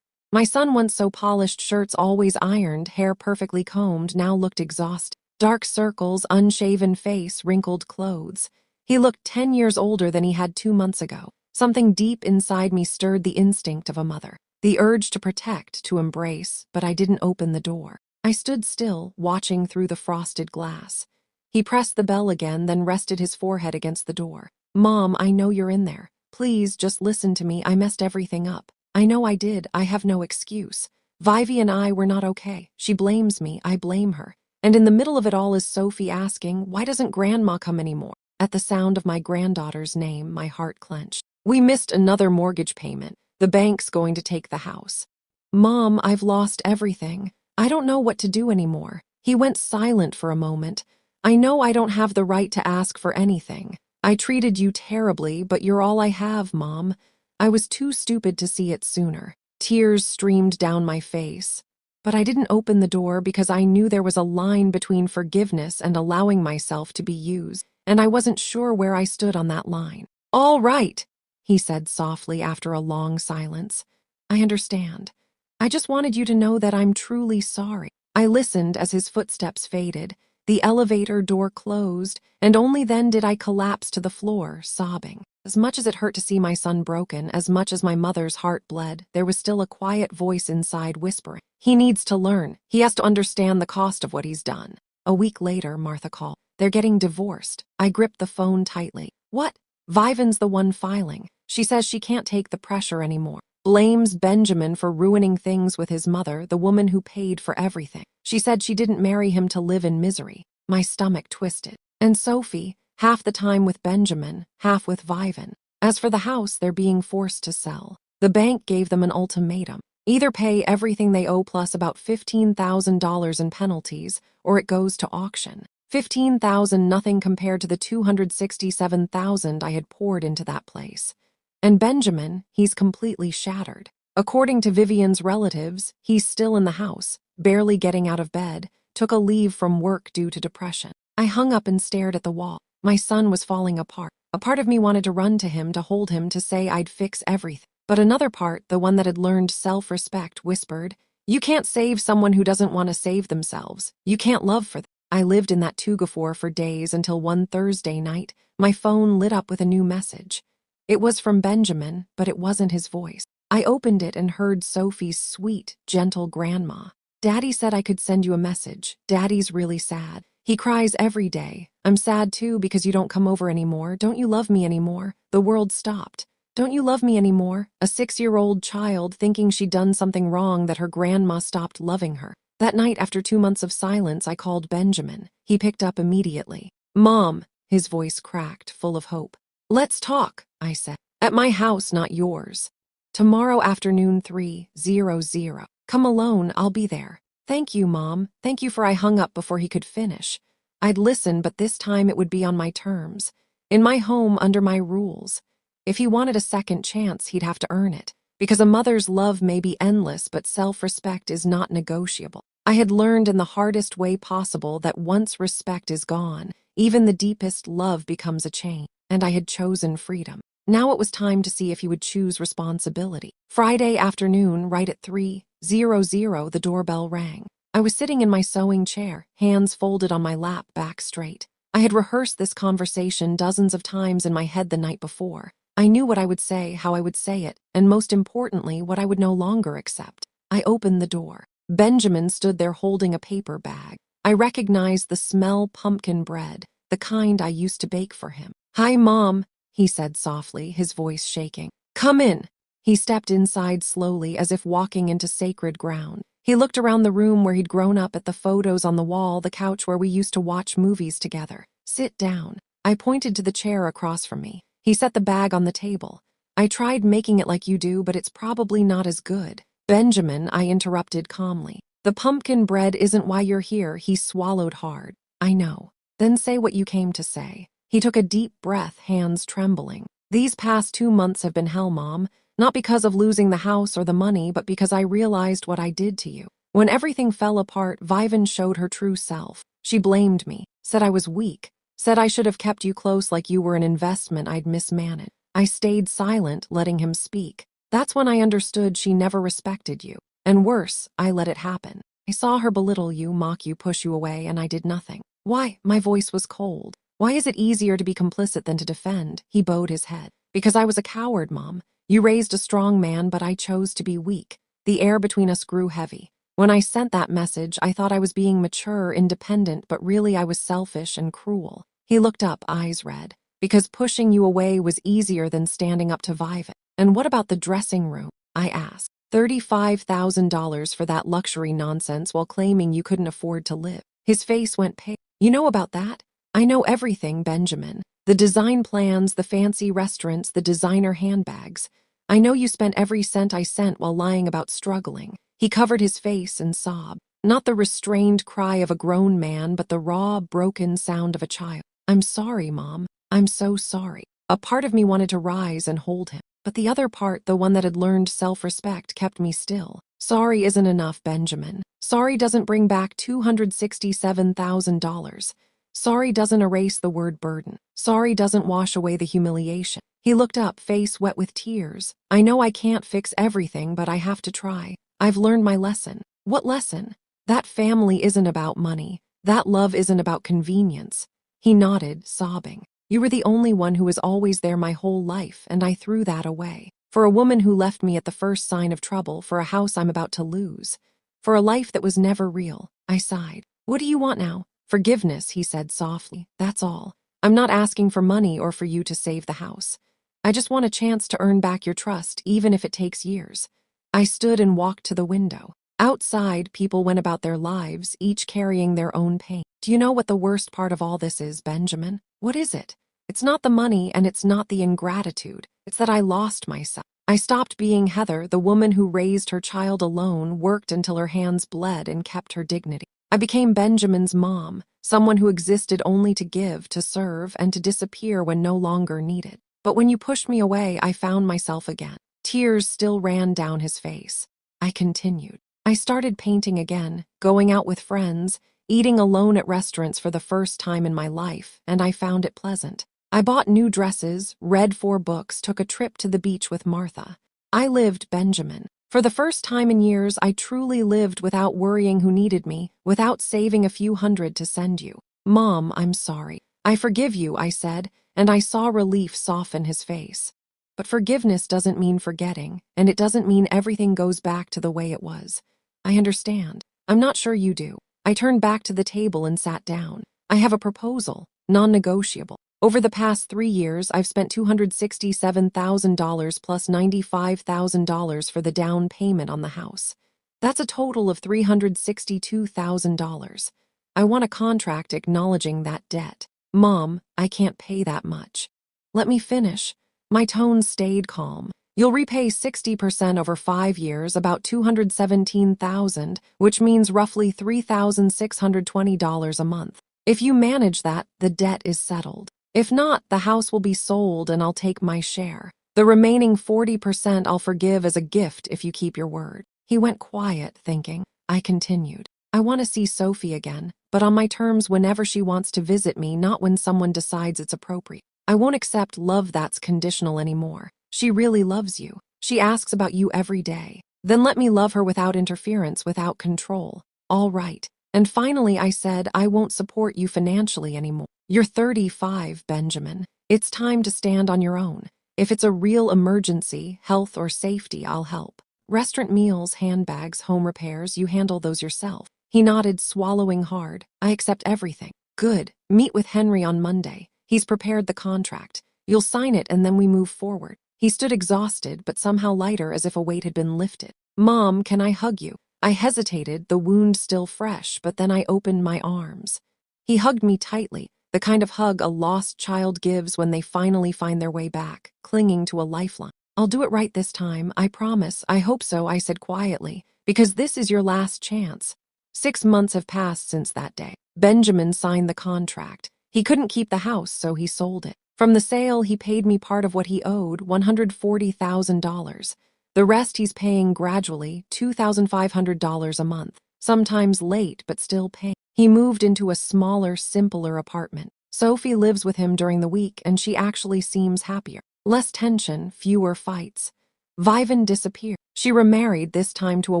My son, once so polished, shirts always ironed, hair perfectly combed, now looked exhausted. Dark circles, unshaven face, wrinkled clothes. He looked 10 years older than he had 2 months ago. Something deep inside me stirred the instinct of a mother. The urge to protect, to embrace, but I didn't open the door. I stood still, watching through the frosted glass. He pressed the bell again, then rested his forehead against the door. "Mom, I know you're in there. Please, just listen to me. I messed everything up. I know I did. I have no excuse. Vivy and I were not okay. She blames me. I blame her. And in the middle of it all is Sophie asking, why doesn't Grandma come anymore?" At the sound of my granddaughter's name, my heart clenched. We missed another mortgage payment. The bank's going to take the house. "Mom, I've lost everything. I don't know what to do anymore." He went silent for a moment. "I know I don't have the right to ask for anything. I treated you terribly, but you're all I have, Mom. I was too stupid to see it sooner." Tears streamed down my face. But I didn't open the door because I knew there was a line between forgiveness and allowing myself to be used, and I wasn't sure where I stood on that line. "All right," he said softly after a long silence. "I understand. I just wanted you to know that I'm truly sorry." I listened as his footsteps faded. The elevator door closed, and only then did I collapse to the floor, sobbing. As much as it hurt to see my son broken, as much as my mother's heart bled, there was still a quiet voice inside whispering, "He needs to learn. He has to understand the cost of what he's done." A week later, Martha called. "They're getting divorced." I gripped the phone tightly. "What?" "Vivan's the one filing. She says she can't take the pressure anymore. Blames Benjamin for ruining things with his mother, the woman who paid for everything. She said she didn't marry him to live in misery." My stomach twisted. And Sophie, half the time with Benjamin, half with Vivan. As for the house, they're being forced to sell. The bank gave them an ultimatum. Either pay everything they owe plus about $15,000 in penalties, or it goes to auction. $15,000, nothing compared to the $267,000 I had poured into that place. And Benjamin, he's completely shattered. According to Vivian's relatives, he's still in the house, barely getting out of bed, took a leave from work due to depression. I hung up and stared at the wall. My son was falling apart. A part of me wanted to run to him, to hold him, to say I'd fix everything. But another part, the one that had learned self-respect, whispered, "You can't save someone who doesn't want to save themselves. You can't love for them." I lived in that Tugafor for days until one Thursday night, my phone lit up with a new message. It was from Benjamin, but it wasn't his voice. I opened it and heard Sophie's sweet, gentle grandma. "Daddy said I could send you a message. Daddy's really sad. He cries every day. I'm sad too because you don't come over anymore. Don't you love me anymore? The world stopped. Don't you love me anymore? A 6-year-old child thinking she'd done something wrong that her grandma stopped loving her. That night, after 2 months of silence, I called Benjamin. He picked up immediately. Mom, his voice cracked, full of hope. Let's talk, I said. At my house, not yours. Tomorrow afternoon 3:00. Come alone, I'll be there. Thank you, Mom. Thank you for I hung up before he could finish. I'd listen, but this time it would be on my terms. In my home, under my rules. If he wanted a second chance, he'd have to earn it. Because a mother's love may be endless, but self-respect is not negotiable. I had learned in the hardest way possible that once respect is gone, even the deepest love becomes a chain, and I had chosen freedom. Now it was time to see if he would choose responsibility. Friday afternoon, right at 3:00, the doorbell rang. I was sitting in my sewing chair, hands folded on my lap, back straight. I had rehearsed this conversation dozens of times in my head the night before. I knew what I would say, how I would say it, and most importantly, what I would no longer accept. I opened the door. Benjamin stood there holding a paper bag. I recognized the smell, pumpkin bread, the kind I used to bake for him. Hi, Mom, he said softly, his voice shaking. Come in. He stepped inside slowly, as if walking into sacred ground. He looked around the room where he'd grown up, at the photos on the wall, the couch where we used to watch movies together. Sit down. I pointed to the chair across from me. He set the bag on the table. I tried making it like you do, but it's probably not as good. Benjamin, I interrupted calmly. The pumpkin bread isn't why you're here. He swallowed hard. I know. Then say what you came to say. He took a deep breath, hands trembling. These past 2 months have been hell, Mom. Not because of losing the house or the money, but because I realized what I did to you. When everything fell apart, Vivian showed her true self. She blamed me, said I was weak, said I should have kept you close like you were an investment I'd mismanaged. I stayed silent, letting him speak. That's when I understood she never respected you. And worse, I let it happen. I saw her belittle you, mock you, push you away, and I did nothing. Why? My voice was cold. Why is it easier to be complicit than to defend? He bowed his head. Because I was a coward, Mom. You raised a strong man, but I chose to be weak. The air between us grew heavy. When I sent that message, I thought I was being mature, independent, but really I was selfish and cruel. He looked up, eyes red. Because pushing you away was easier than standing up to Vivian. And what about the dressing room? I asked. $35,000 for that luxury nonsense while claiming you couldn't afford to live. His face went pale. You know about that? I know everything, Benjamin. The design plans, the fancy restaurants, the designer handbags. I know you spent every cent I sent while lying about struggling. He covered his face and sobbed. Not the restrained cry of a grown man, but the raw, broken sound of a child. I'm sorry, Mom. I'm so sorry. A part of me wanted to rise and hold him, but the other part, the one that had learned self-respect, kept me still. Sorry isn't enough, Benjamin. Sorry doesn't bring back $267,000. Sorry doesn't erase the word burden. Sorry doesn't wash away the humiliation. He looked up, face wet with tears. I know I can't fix everything, but I have to try. I've learned my lesson. What lesson? That family isn't about money. That love isn't about convenience. He nodded, sobbing. You were the only one who was always there my whole life, and I threw that away. For a woman who left me at the first sign of trouble, for a house I'm about to lose, for a life that was never real. I sighed. What do you want now? Forgiveness, he said softly. That's all. I'm not asking for money or for you to save the house. I just want a chance to earn back your trust, even if it takes years. I stood and walked to the window. Outside, people went about their lives, each carrying their own pain. Do you know what the worst part of all this is, Benjamin? What is it? It's not the money and it's not the ingratitude. It's that I lost myself. I stopped being Heather, the woman who raised her child alone, worked until her hands bled, and kept her dignity. I became Benjamin's mom, someone who existed only to give, to serve, and to disappear when no longer needed. But when you pushed me away, I found myself again. Tears still ran down his face. I continued. I started painting again, going out with friends, eating alone at restaurants for the first time in my life, and I found it pleasant. I bought new dresses, read 4 books, took a trip to the beach with Martha. I lived, Benjamin. For the first time in years, I truly lived without worrying who needed me, without saving a few hundred to send you. Mom, I'm sorry. I forgive you, I said, and I saw relief soften his face. But forgiveness doesn't mean forgetting, and it doesn't mean everything goes back to the way it was. I understand. I'm not sure you do. I turned back to the table and sat down. I have a proposal. Non-negotiable. Over the past 3 years, I've spent $267,000 plus $95,000 for the down payment on the house. That's a total of $362,000. I want a contract acknowledging that debt. Mom, I can't pay that much. Let me finish. My tone stayed calm. You'll repay 60% over 5 years, about $217,000, which means roughly $3,620 a month. If you manage that, the debt is settled. If not, the house will be sold and I'll take my share. The remaining 40% I'll forgive as a gift if you keep your word. He went quiet, thinking. I continued. I want to see Sophie again, but on my terms whenever she wants to visit me, not when someone decides it's appropriate. I won't accept love that's conditional anymore. She really loves you. She asks about you every day. Then let me love her without interference, without control. All right. And finally I said, I won't support you financially anymore. You're 35, Benjamin. It's time to stand on your own. If it's a real emergency, health or safety, I'll help. Restaurant meals, handbags, home repairs, you handle those yourself. He nodded, swallowing hard. I accept everything. Good. Meet with Henry on Monday. He's prepared the contract. You'll sign it and then we move forward. He stood exhausted, but somehow lighter, as if a weight had been lifted. Mom, can I hug you? I hesitated, the wound still fresh, but then I opened my arms. He hugged me tightly, the kind of hug a lost child gives when they finally find their way back, clinging to a lifeline. I'll do it right this time, I promise. I hope so, I said quietly, because this is your last chance. 6 months have passed since that day. Benjamin signed the contract. He couldn't keep the house, so he sold it. From the sale, he paid me part of what he owed, $140,000. The rest he's paying gradually, $2,500 a month, sometimes late but still paying. He moved into a smaller, simpler apartment. Sophie lives with him during the week and she actually seems happier. Less tension, fewer fights. Vivan disappeared. She remarried, this time to a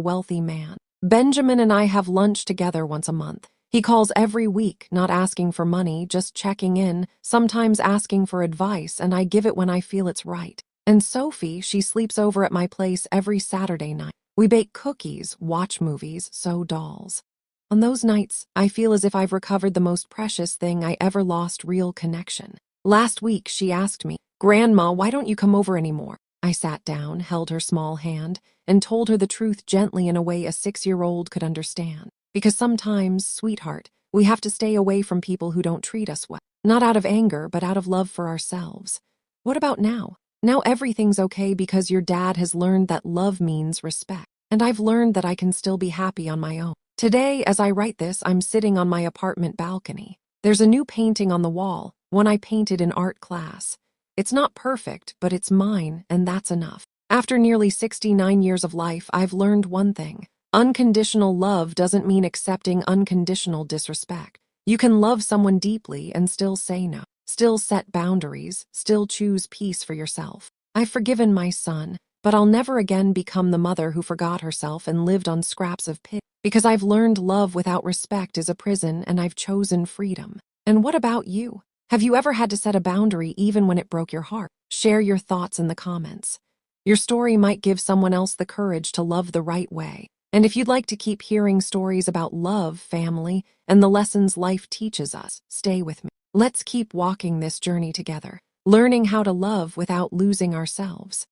wealthy man. Benjamin and I have lunch together once a month. He calls every week, not asking for money, just checking in, sometimes asking for advice, and I give it when I feel it's right. And Sophie, she sleeps over at my place every Saturday night. We bake cookies, watch movies, sew dolls. On those nights, I feel as if I've recovered the most precious thing I ever lost, real connection. Last week, she asked me, Grandma, why don't you come over anymore? I sat down, held her small hand, and told her the truth gently in a way a 6-year-old could understand. Because sometimes, sweetheart, we have to stay away from people who don't treat us well. Not out of anger, but out of love for ourselves. What about now? Now everything's okay because your dad has learned that love means respect. And I've learned that I can still be happy on my own. Today, as I write this, I'm sitting on my apartment balcony. There's a new painting on the wall, one I painted in art class. It's not perfect, but it's mine, and that's enough. After nearly 69 years of life, I've learned one thing. Unconditional love doesn't mean accepting unconditional disrespect. You can love someone deeply and still say no, still set boundaries, still choose peace for yourself. I've forgiven my son, but I'll never again become the mother who forgot herself and lived on scraps of pity, because I've learned love without respect is a prison and I've chosen freedom. And what about you? Have you ever had to set a boundary even when it broke your heart? Share your thoughts in the comments. Your story might give someone else the courage to love the right way. And if you'd like to keep hearing stories about love, family, and the lessons life teaches us, stay with me. Let's keep walking this journey together, learning how to love without losing ourselves.